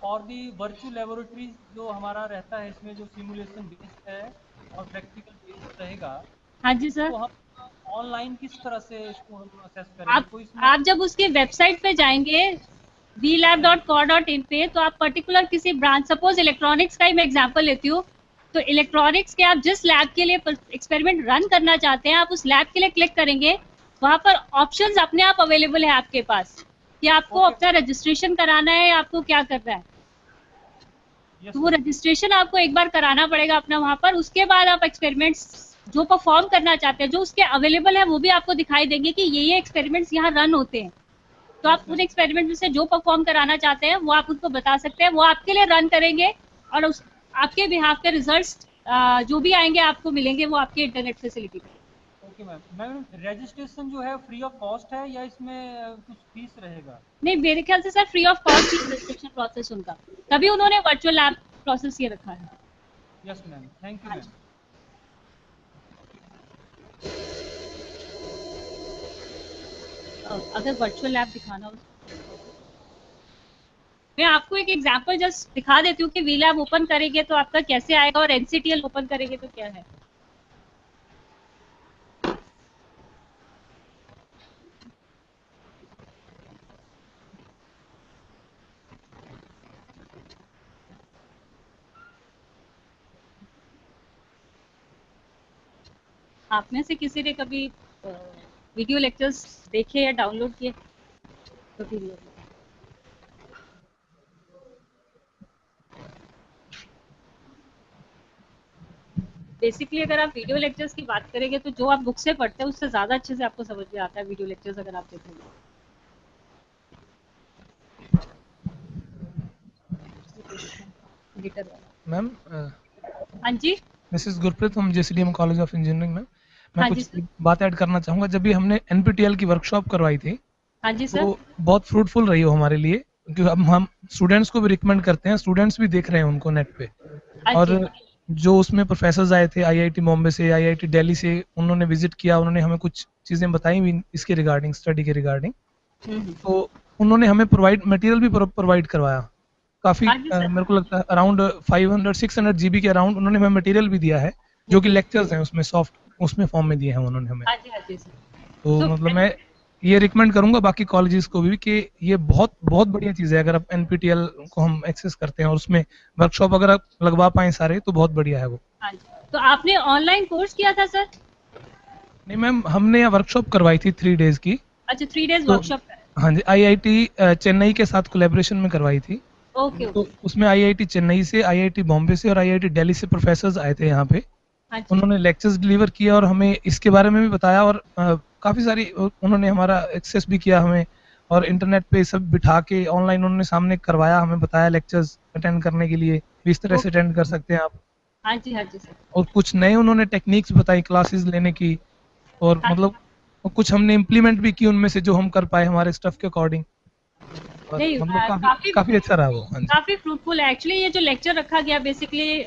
For the virtual laboratories जो हमारा रहता है इसमें जो सिमुलेशन बेस्ड है और प्रैक्टिकल बेस्ड रहेगा। हाँ जी सर। तो हम ऑनलाइन किस तरह से इसको हम असेस करेंगे? आप जब उसकी वेबसाइट पे जाएंगे vlab.co.in पे, तो आप पर्टिकुलर किसी ब्रांच, सपोज इलेक्ट्रॉनिक्स का ही मैं एग्जांपल लेती हूँ, तो इलेक्ट्रॉनिक्स के आप जिस लैब के लिए एक्सपेरिमेंट रन करना चाहते हैं आप उस लैब के लिए क्लिक करेंगे, वहां पर ऑप्शंस अपने आप अवेलेबल है आपके पास कि आपको अपना रजिस्ट्रेशन कराना है या आपको क्या करना है। तो वो रजिस्ट्रेशन आपको एक बार कराना पड़ेगा अपना वहां पर, उसके बाद आप एक्सपेरिमेंट्स जो परफॉर्म करना चाहते हैं जो उसके अवेलेबल है वो भी आपको दिखाई देंगे कि ये एक्सपेरिमेंट्स यहाँ रन होते हैं। तो आप उन एक्सपेरिमेंट में से जो परफॉर्म कराना चाहते हैं वो आप उनको बता सकते हैं, वो आपके लिए रन करेंगे और उस आपके बिहाफ के रिजल्ट्स जो भी आएंगे आपको मिलेंगे वो आपके इंटरनेट फैसिलिटी पे। Okay ma'am. मैम रजिस्ट्रेशन जो है फ्री ऑफ कॉस्ट है या इसमें कुछ फीस रहेगा? नहीं, मेरे ख्याल से sir free of cost he registration process उनका, तभी उन्होंने वर्चुअल लैब प्रोसेस ये रखा है। Yes ma'am, thank you ma'am. अगर वर्चुअल लैब दिखाना हो, मैं आपको एक एग्जांपल जस्ट दिखा देती हूँ कि वी लैब ओपन करेंगे तो आपका कैसे आएगा और NCTEL ओपन करेंगे तो क्या है। आप में से किसी ने कभी वीडियो लेक्चर्स देखे या डाउनलोड किए? तो वीडियो बेसिकली अगर आप वीडियो लेक्चर्स की बात करेंगे तो जो आप बुक से पढ़ते हैं उससे ज़्यादा अच्छे से आपको समझ में आता है वीडियो लेक्चर्स अगर आप देखेंगे। मैम हाँ जी, this is Gurpreet from JCDM college of engineering. Ma'am मैं हाँ कुछ जी बात ऐड करना चाहूँगा। जब भी हमने NPTEL की वर्कशॉप करवाई थी हाँ जी सर। तो बहुत फ्रूटफुल रही हो हमारे लिए, क्योंकि अब हम स्टूडेंट्स को भी रिकमेंड करते हैं, स्टूडेंट्स भी देख रहे हैं उनको नेट पे। और जो उसमें प्रोफेसर्स आए थे IIT बॉम्बे से, IIT दिल्ली से, उन्होंने विजिट किया, उन्होंने हमें कुछ चीज़ें बताई भी इसके रिगार्डिंग, स्टडी के रिगार्डिंग। तो उन्होंने हमें मटेरियल भी प्रोवाइड करवाया काफ़ी। मेरे को लगता है अराउंड 500-600 GB के अराउंड उन्होंने हमें मटेरियल भी दिया है, जो कि लेक्चर्स हैं उसमें सॉफ्ट उसमें फॉर्म में दिए हैं उन्होंने हमें। तो मतलब मैं ये रिकमेंड करूंगा बाकी कॉलेजेस को भी कि ये बहुत बहुत बढ़िया चीज़ है। अगर आप NPTEL को हम एक्सेस करते हैं और उसमें वर्कशॉप अगर आप लगवा पाएं सारे तो बहुत बढ़िया है वो। तो आपने ऑनलाइन कोर्स किया था सर? नहीं मैम, हमने यहाँ वर्कशॉप करवाई थी 3 डेज की। अच्छा 3 डेज तो वर्कशॉप है। हाँ जी, आईआईटी चेन्नई के साथ कोलैबोरेशन में करवाई थी। ओके तो ओके। उसमें आईआईटी चेन्नई से, आईआईटी बॉम्बे से और आईआईटी दिल्ली से प्रोफेसर्स आए थे यहाँ पे। हाँ जी। उन्होंने लेक्चर्स डिलीवर किए और हमें इसके बारे में भी बताया, और काफ़ी सारी उन्होंने हमारा एक्सेस भी किया हमें, और इंटरनेट पे सब बिठा के ऑनलाइन उन्होंने सामने करवाया, हमें बताया लेक्चर्स अटेंड करने के लिए भी इस तरह से ओके। अटेंड कर सकते हैं आप। हाँ जी हाँ जी सर। और कुछ नए उन्होंने टेक्निक्स बताई क्लासेस लेने की, और हाँ। मतलब कुछ हमने इम्प्लीमेंट भी की उनमें से, जो हम कर पाए हमारे स्टफ के अकॉर्डिंग। और नहीं मतलब काफ़ी काफी काफ़ी अच्छा रहा वो। हाँ जी। काफी फ्रूटफुल है एक्चुअली। ये जो लेक्चर रखा गया basically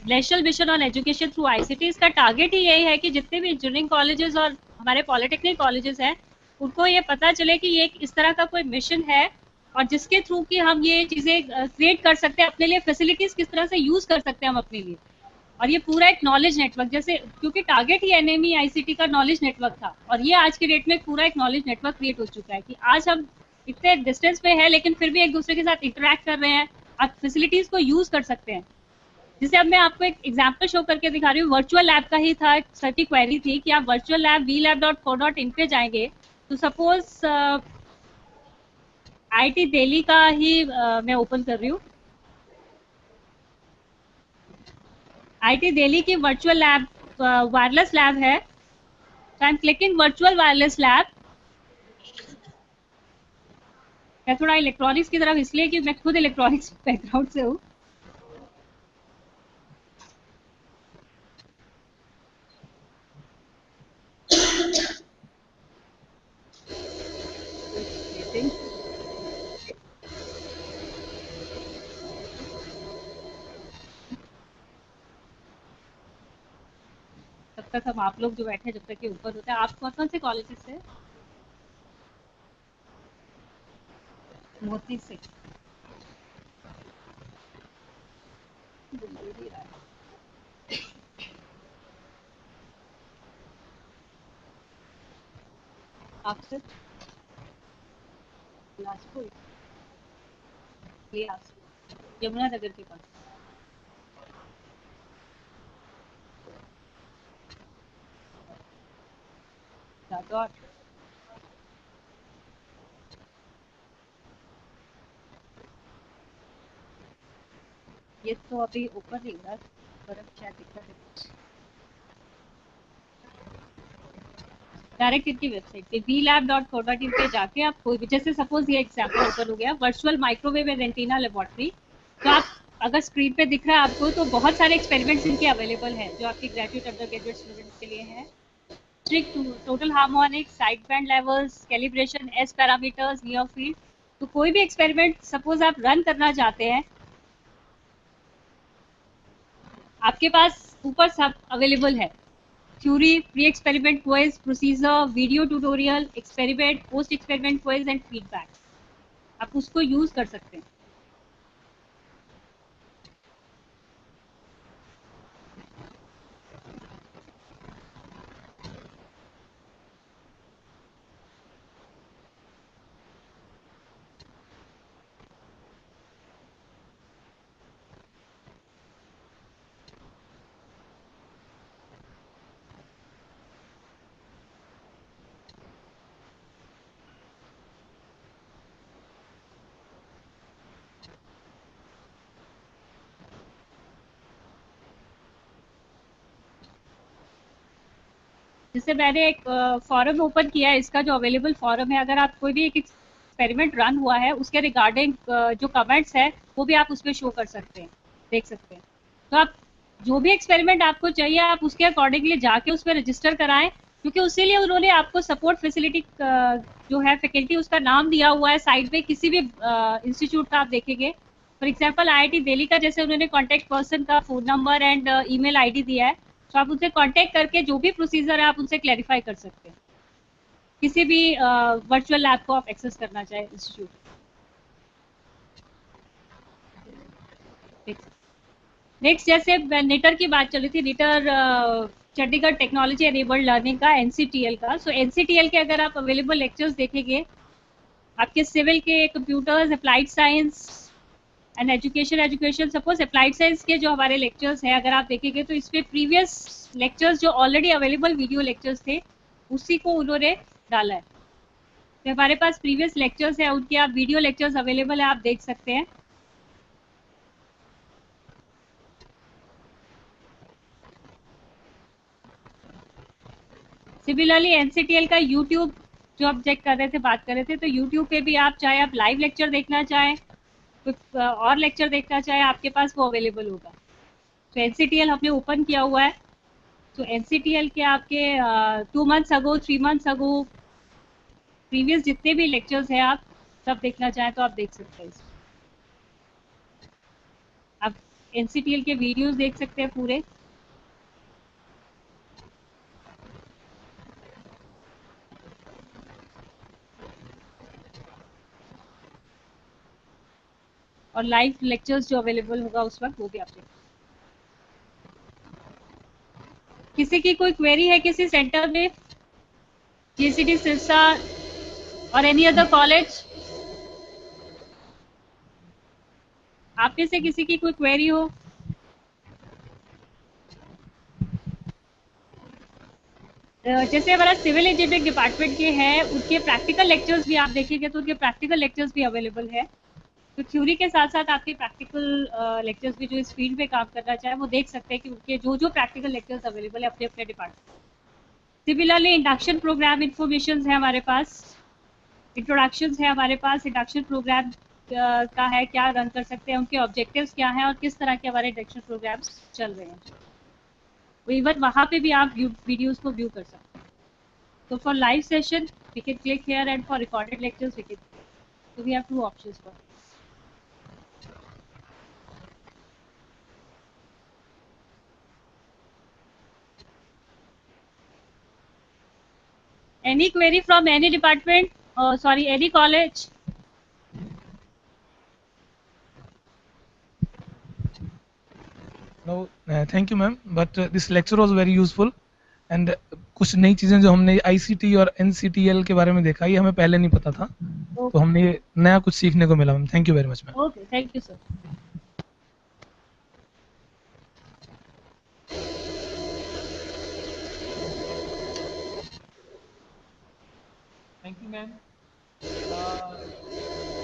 national mission on education through ICT, इसका टारगेट ही यही है कि जितने भी इंजीनियरिंग कॉलेजेस और हमारे पॉलिटेक्निक कॉलेजेस हैं उनको ये पता चले कि ये इस तरह का कोई मिशन है और जिसके थ्रू कि हम ये चीजें क्रिएट कर सकते हैं अपने लिए, फैसिलिटीज किस तरह से यूज कर सकते हैं हम अपने लिए। और ये पूरा एक नॉलेज नेटवर्क, जैसे क्योंकि टारगेट ही एनएमई आईसीटी का नॉलेज नेटवर्क था, और ये आज के डेट में पूरा एक नॉलेज नेटवर्क क्रिएट हो चुका है कि आज हम इतने डिस्टेंस पे है लेकिन फिर भी एक दूसरे के साथ इंटरेक्ट कर रहे हैं, आप फैसिलिटीज को यूज कर सकते हैं। जैसे अब मैं आपको एक एग्जांपल शो करके दिखा रही हूँ, वर्चुअल लैब का ही था, सर्टी क्वेरी थी कि आप वर्चुअल लैब vlab.co.in पे जाएंगे तो सपोज आईआईटी दिल्ली का ही मैं ओपन कर रही हूँ, आईआईटी दिल्ली की वर्चुअल लैब वायरलेस लैब है। So I'm clicking virtual wireless lab। मैं थोड़ा इलेक्ट्रॉनिक्स की तरफ इसलिए कि मैं खुद इलेक्ट्रॉनिक्स बैकग्राउंड से हूँ। तब तक हम आप लोग जो बैठे हैं, जब तक ये ऊपर होता है। आप कौन कौन से कॉलेजेस से? मोती से। आपसे बिलासपुर, यमुना नगर के पास। राठौर। ये तो अभी ऊपर नहीं हो रहा, बर्फ शायद दिक्कत है। डायरेक्ट इनकी वेबसाइट पे vlab.co.in पे जाके आप कोई भी, जैसे सपोज ये एग्जांपल ओपन हो गया virtual microwave and antenna laboratory, तो आप अगर स्क्रीन पे दिख रहा है आपको तो बहुत सारे एक्सपेरिमेंट्स इनके अवेलेबल हैं जो आपके ग्रेजुएट अंडर ग्रेजुएट स्टूडेंट्स के लिए हैं। Strict total harmonic, side band levels, calibration, S parameters, near field. तो कोई भी एक्सपेरिमेंट सपोज आप रन करना चाहते हैं, आपके पास ऊपर सब अवेलेबल है। Theory, pre experiment quiz, procedure, video tutorial, experiment, post experiment quiz and feedback, आप उसको यूज कर सकते हैं। जैसे मैंने एक फॉरम ओपन किया है, इसका जो अवेलेबल फॉरम है, अगर आप कोई भी एक एक्सपेरिमेंट रन हुआ है उसके रिगार्डिंग जो कमेंट्स है वो भी आप उस पर शो कर सकते हैं, देख सकते हैं। तो आप जो भी एक्सपेरिमेंट आपको चाहिए आप उसके अकॉर्डिंगली जाके उस पर रजिस्टर कराएं, क्योंकि उसी लिए उन्होंने आपको सपोर्ट फैसिलिटी जो है फैकल्टी उसका नाम दिया हुआ है साइड पे। किसी भी इंस्टीट्यूट का आप देखेंगे, फॉर एग्जाम्पल आईआईटी दिल्ली का जैसे उन्होंने कॉन्टेक्ट पर्सन का phone number and email ID दिया है, तो आप उनसे कांटेक्ट करके जो भी प्रोसीजर है आप उनसे क्लैरिफाई कर सकते हैं, किसी भी वर्चुअल लैब को आप एक्सेस करना चाहे इंस्टीट्यूट। नेक्स्ट जैसे निटर की बात चल रही थी, knitter Chandigarh technology enabled learning का, एनसीटीएल का। सो एनसीटीएल के अगर आप अवेलेबल लेक्चर्स देखेंगे, आपके सिविल के, computers, applied science and education suppose applied science के जो हमारे लेक्चर्स हैं अगर आप देखेंगे तो इस पे प्रीवियस लेक्चर्स जो ऑलरेडी अवेलेबल वीडियो लेक्चर्स थे उसी को उन्होंने डाला है। तो हमारे पास प्रीवियस लेक्चर्स है, उनके आप वीडियो लेक्चर्स अवेलेबल है, आप देख सकते हैं। सिमिलरली एनसीटीएल का यूट्यूब जो आप चेक कर रहे थे, बात कर रहे थे, तो यूट्यूब पे भी आप चाहे आप लाइव लेक्चर देखना चाहें, कुछ और लेक्चर देखना चाहें, आपके पास वो अवेलेबल होगा। तो एनसीटीएल हमने ओपन किया हुआ है। तो एनसीटीएल के आपके 2 months ago, 3 months ago previous जितने भी लेक्चर्स हैं, आप सब देखना चाहें तो आप देख सकते हैं। आप एनसीटीएल के वीडियोस देख सकते हैं पूरे। और लाइव लेक्चर्स जो अवेलेबल होगा उस वक्त वो भी आप देख। किसी की कोई क्वेरी है किसी सेंटर में, जीसीडी सिरसा और एनी अदर कॉलेज? आप में से किसी की कोई क्वेरी हो? जैसे हमारा सिविल इंजीनियरिंग डिपार्टमेंट के हैं, उनके प्रैक्टिकल लेक्चर्स भी आप देखेंगे तो उनके प्रैक्टिकल लेक्चर्स भी अवेलेबल है। तो थ्योरी के साथ साथ आपके प्रैक्टिकल लेक्चर्स भी जो इस फील्ड में काम करना चाहे वो देख सकते हैं कि उनके जो जो प्रैक्टिकल लेक्चर्स अवेलेबल है अपने अपने department. Similarly induction programme information है हमारे पास, इंट्रोडक्शन है हमारे पास, इंडक्शन प्रोग्राम का है, क्या रन कर सकते हैं, उनके ऑब्जेक्टिव्स क्या हैं और किस तरह के हमारे इंडक्शन प्रोग्राम्स चल रहे हैं। तो इवन वहाँ पे भी आप वीडियोस को व्यू कर सकते हैं। तो for live session we can click here and for recorded lectures we can, so we have 2 options for this. Any query from any department? Sorry, any college? No, thank you ma'am, but this lecture was very useful and कुछ नई चीजें जो हमने ICT और NCTL के बारे में देखा, ये हमें पहले नहीं पता था, तो हमने ये नया कुछ सीखने को मिला ma'am. Thank you very much ma'am. Okay, thank you sir. Thank you ma'am.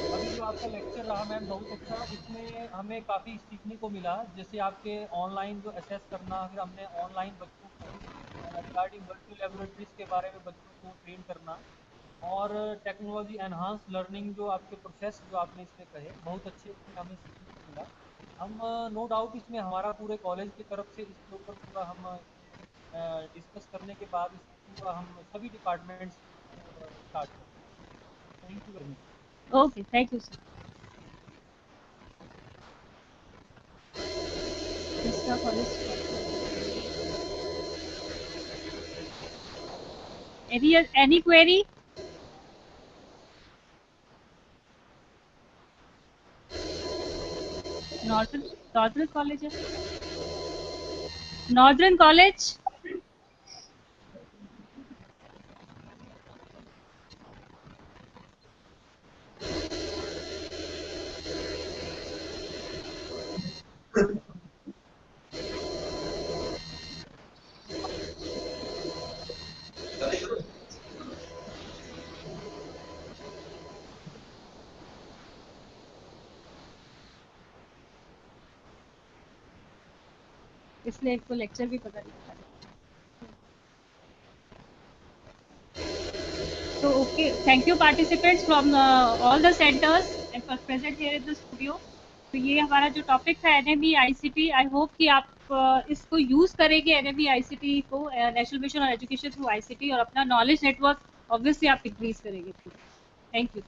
अभी जो आपका लेक्चर रहा मैम बहुत अच्छा, इसमें हमें काफ़ी सीखने को मिला। जैसे आपके ऑनलाइन जो असेस करना, फिर हमने ऑनलाइन बच्चों को रिगार्डिंग वर्चुअल लेबोरेटरीज के बारे में बच्चों को ट्रेन करना, और टेक्नोलॉजी एनहांस लर्निंग जो आपके प्रोसेस जो आपने इसमें कहे, बहुत अच्छे इसमें हमें सीखने को मिला। हम नो डाउट इसमें हमारा पूरे कॉलेज की तरफ से इसके ऊपर पूरा हम डिस्कस करने के बाद इसको पूरा हम सभी डिपार्टमेंट्स स्टार्ट करेंगे। Thank you very much. Okay, thank you sir. Any query? Northern college है? Northern college? इसलिए इनको लेक्चर भी पता नहीं था। So okay, thank you participants from all the centers and for present here in the studio. तो ये हमारा जो टॉपिक था NME ICT, आई होप कि आप इसको यूज करेंगे NME ICT को, national mission on education through ICT, और अपना नॉलेज नेटवर्क ऑब्वियसली आप इंक्रीज करेंगे। Thank you.